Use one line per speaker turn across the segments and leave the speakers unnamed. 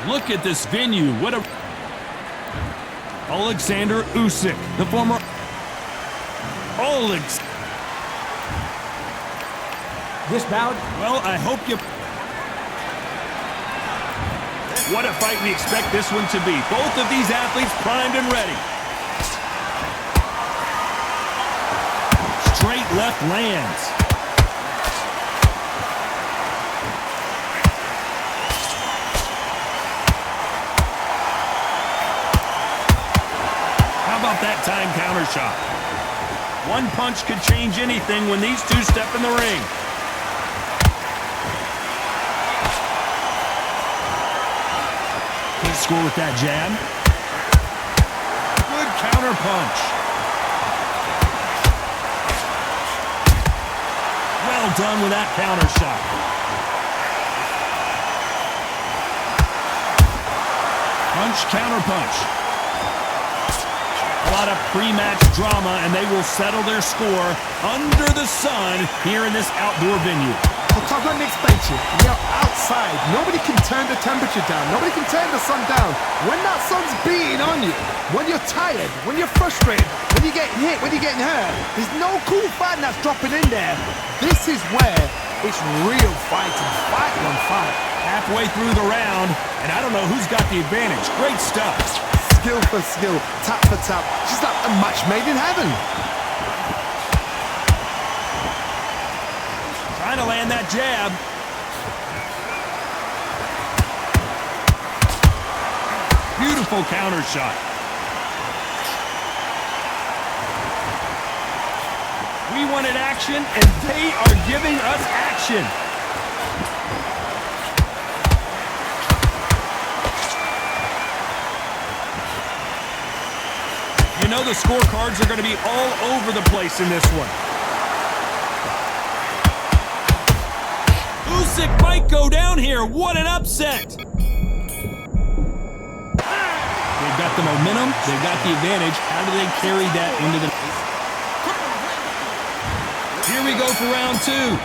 Look at this venue. What a... Alexander Usyk, the former...
This bout?
Well, I hope you... What a fight we expect this one to be. Both of these athletes primed and ready. Straight left lands. How about that time counter shot? One punch could change anything when these two step in the ring. Can't score with that jab. Good counter punch. Well done with that counter shot. Punch, counter punch. A lot of pre-match drama, and they will settle their score under the sun here in this outdoor venue.
Look, I've got an expansion. You're outside. Nobody can turn the temperature down. Nobody can turn the sun down. When that sun's beating on you, when you're tired, when you're frustrated, when you're getting hit, when you're getting hurt, there's no cool fighting that's dropping in there. This is where it's real fighting. Fight on fight.
Halfway through the round, and I don't know who's got the advantage. Great stuff.
Skill for skill, tap for tap. She's like a match made in heaven.
Trying to land that jab. Beautiful counter shot. We wanted action, and they are giving us action. You know the scorecards are going to be all over the place in this one. Usyk might go down here. What an upset. They've got the momentum. They've got the advantage. How do they carry that into the... Here we go for round two.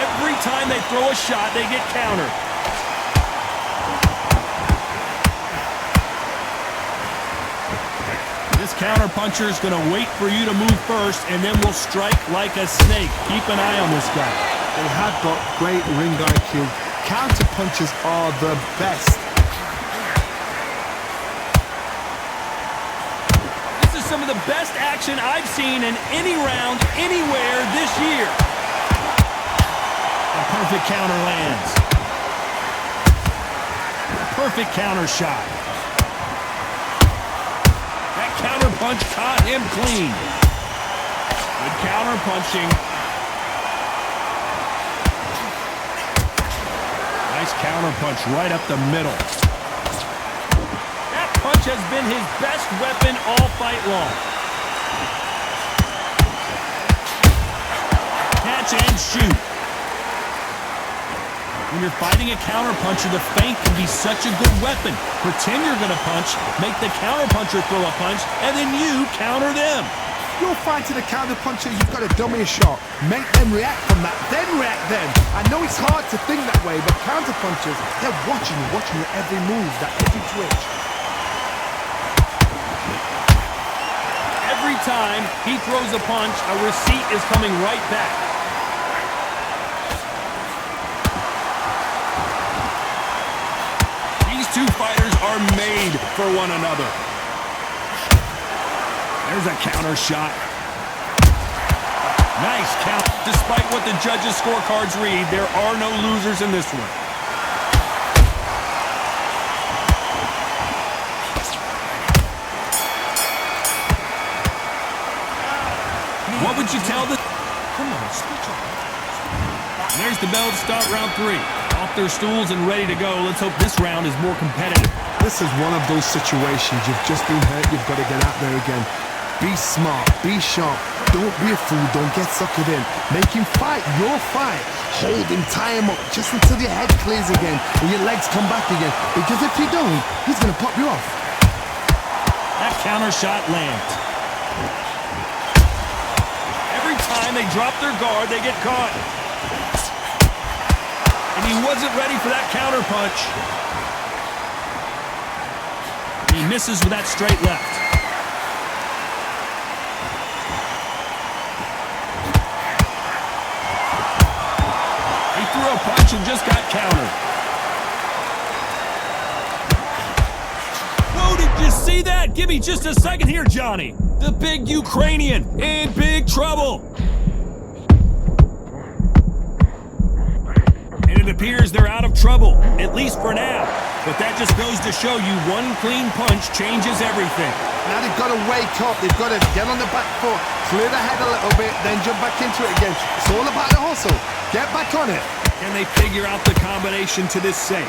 Every time they throw a shot, they get countered. This counter-puncher is going to wait for you to move first, and then will strike like a snake. Keep an eye on this guy.
They have got great ring IQ. Counter-punchers are the best.
This is some of the best action I've seen in any round, anywhere this year. A perfect counter lands. Perfect counter shot. Counter punch caught him clean. Good counter punching. Nice counter punch right up the middle. That punch has been his best weapon all fight long. Catch and shoot. When you're fighting a counter-puncher, the feint can be such a good weapon. Pretend you're going to punch, make the counter-puncher throw a punch, and then you counter them.
You're fighting a counter-puncher, you've got to dummy a shot. Make them react from that, then react then. I know it's hard to think that way, but counter-punchers, they're watching your every move, that every twitch.
Every time he throws a punch, a receipt is coming right back. Two fighters are made for one another. There's a counter shot. Nice count. Despite what the judges' scorecards read, there are no losers in this one. What would you tell the...
Come on, switch up.
There's the bell to start round three. Off their stools and ready to go. Let's hope this round is more competitive.
This is one of those situations. You've just been hurt. You've got to get out there again. Be smart. Be sharp. Don't be a fool. Don't get suckered in. Make him fight your fight. Hold him. Tie him up just until your head clears again and your legs come back again. Because if you don't, he's going to pop you off.
That counter shot lands. Every time they drop their guard, they get caught. And he wasn't ready for that counter punch. He misses with that straight left. He threw a punch and just got countered. Whoa, did you see that? Give me just a second here, Johnny. The big Ukrainian in big trouble. And it appears they're out of trouble, at least for now. But that just goes to show you one clean punch changes everything.
Now they've got to wake up. They've got to get on the back foot, clear the head a little bit, then jump back into it again. It's all about the hustle. Get back on it.
Can they figure out the combination to this safe?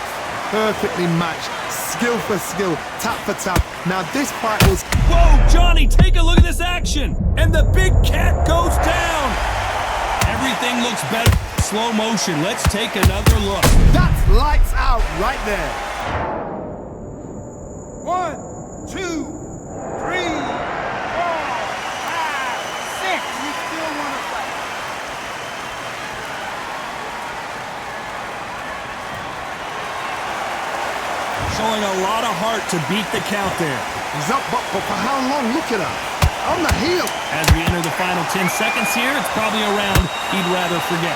Perfectly matched. Skill for skill, tap for tap. Now this fight was...
Whoa, Johnny, take a look at this action. And the big cat goes down. Everything looks better. Slow motion. Let's take another look.
That's lights out right there.
1, 2, 3, 4, 5, 6. You still want to fight?
Showing a lot of heart to beat the count there.
He's up, but for how long? Look at that. On the heel.
As we enter the final 10 seconds here, it's probably a round he'd rather forget.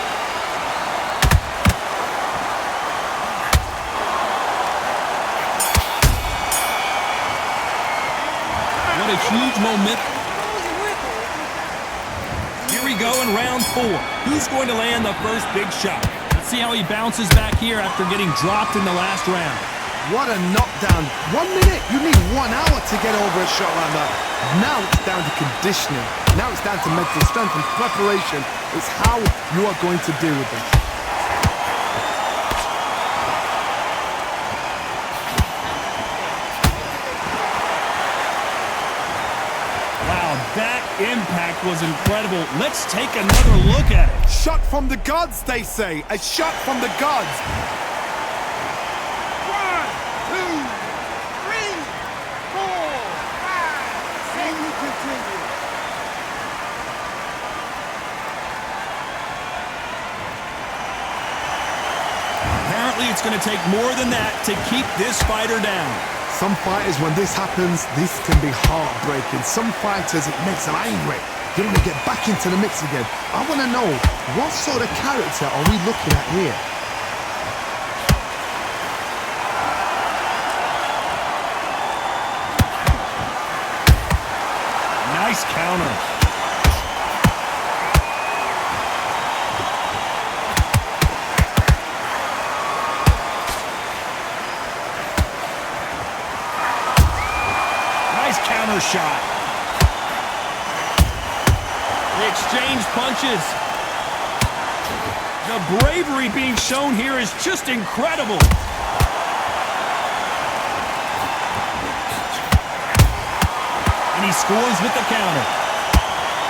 What a huge moment. Here we go in round 4. Who's going to land the first big shot? Let's see how he bounces back here after getting dropped in the last round.
What a knockdown. 1 minute, you need 1 hour to get over a shot like that. Now it's down to conditioning. Now it's down to mental strength and preparation. It's how you are going to deal with it.
Wow, that impact was incredible. Let's take another look at it.
Shot from the gods, they say. A shot from the gods.
1, 2, 3, 4, 5, 6. And you continue.
Apparently, it's going to take more than that to keep this fighter down.
Some fighters, when this happens, this can be heartbreaking. Some fighters, it makes them angry. They want to get back into the mix again. I want to know, what sort of character are we looking at here?
Nice counter. Nice counter shot. They exchange punches. The bravery being shown here is just incredible. And he scores with the counter.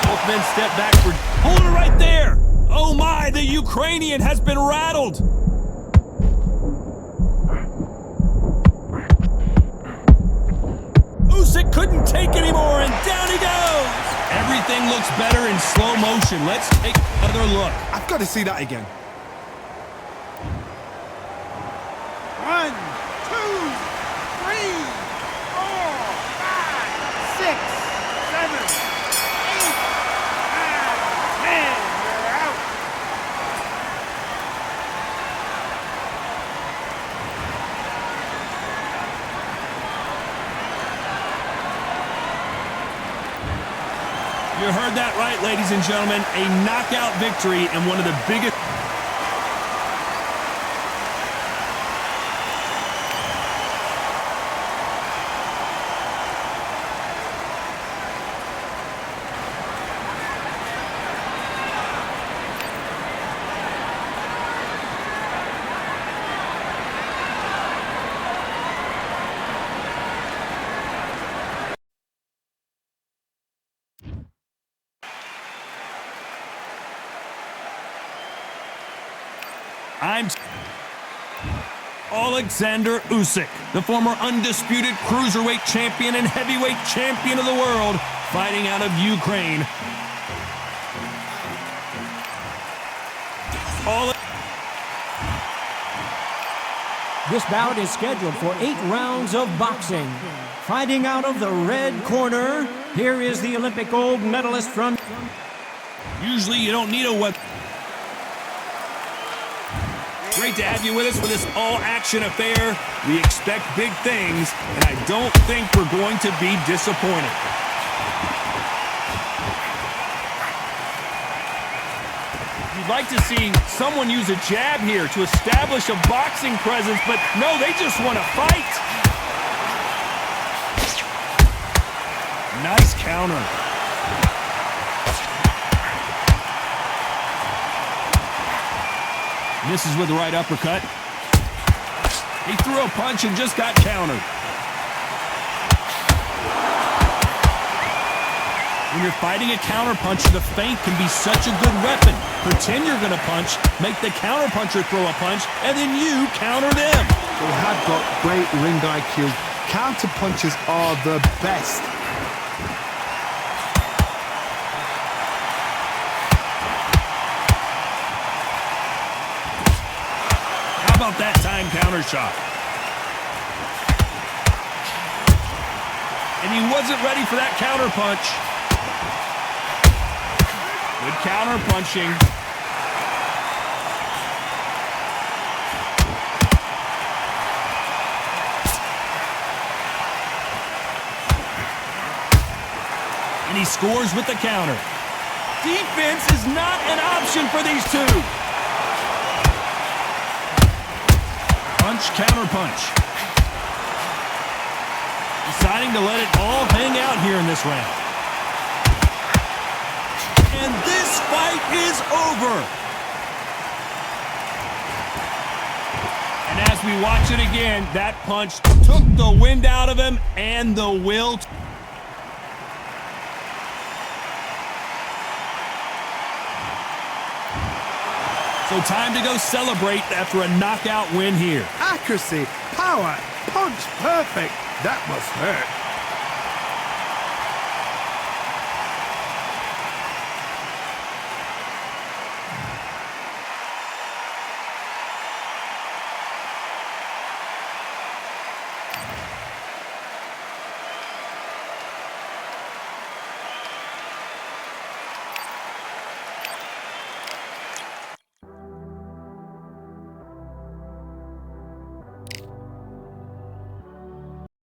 Both men step backward. Hold it right there. Oh my, the Ukrainian has been rattled. Usyk couldn't take anymore, and down he goes. Everything looks better in slow motion. Let's take another look.
I've got to see that again.
1, 2, 3, 4, 5, 6, 7, 8, 9, 10. You're out.
You heard that right, ladies and gentlemen. A knockout victory and one of the biggest... Alexander Usyk, the former undisputed cruiserweight champion and heavyweight champion of the world, fighting out of Ukraine.
This bout is scheduled for 8 rounds of boxing. Fighting out of the red corner, here is the Olympic gold medalist from...
Usually you don't need a weapon. Great to have you with us for this all-action affair. We expect big things, and I don't think we're going to be disappointed. You'd like to see someone use a jab here to establish a boxing presence, but no, they just want to fight. Nice counter. Misses with the right uppercut. He threw a punch and just got countered. When you're fighting a counterpuncher, the feint can be such a good weapon. Pretend you're going to punch, make the counterpuncher throw a punch, and then you counter them.
They have got great ring IQ. Counter punches are the best.
How about that time counter shot? And he wasn't ready for that counter punch. Good counter punching. And he scores with the counter. Defense is not an option for these two. Punch, counter punch. Deciding to let it all hang out here in this round. And this fight is over. And as we watch it again, that punch took the wind out of him and the will. So time to go celebrate after a knockout win here.
Accuracy, power, punch perfect. That must hurt.